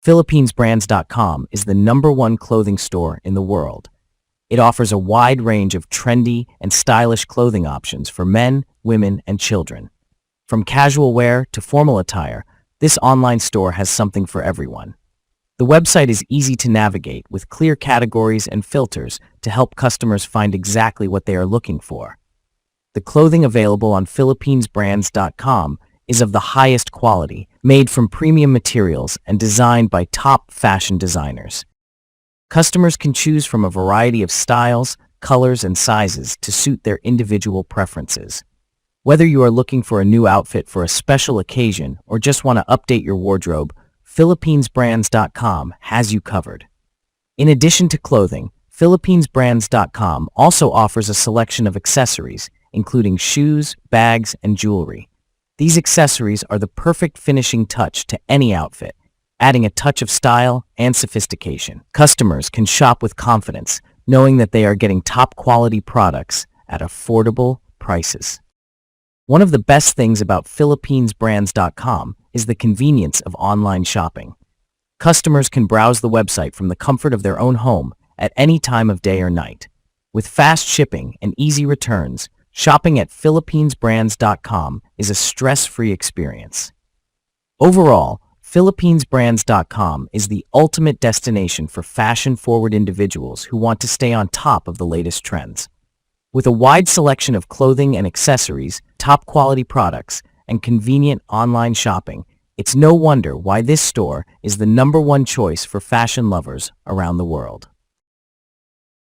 PhilippinesBrands.com is the #1 clothing store in the world. It offers a wide range of trendy and stylish clothing options for men, women, and children. From casual wear to formal attire, this online store has something for everyone. The website is easy to navigate with clear categories and filters to help customers find exactly what they are looking for. The clothing available on PhilippinesBrands.com is of the highest quality, made from premium materials and designed by top fashion designers. Customers can choose from a variety of styles, colors, and sizes to suit their individual preferences. Whether you are looking for a new outfit for a special occasion or just want to update your wardrobe, PhilippinesBrands.com has you covered. In addition to clothing, PhilippinesBrands.com also offers a selection of accessories, including shoes, bags, and jewelry. These accessories are the perfect finishing touch to any outfit, adding a touch of style and sophistication. Customers can shop with confidence, knowing that they are getting top-quality products at affordable prices. One of the best things about PhilippinesBrands.com is the convenience of online shopping. Customers can browse the website from the comfort of their own home at any time of day or night. With fast shipping and easy returns, shopping at PhilippinesBrands.com is a stress-free experience. Overall, PhilippinesBrands.com is the ultimate destination for fashion-forward individuals who want to stay on top of the latest trends. With a wide selection of clothing and accessories, top-quality products, and convenient online shopping, it's no wonder why this store is the #1 choice for fashion lovers around the world.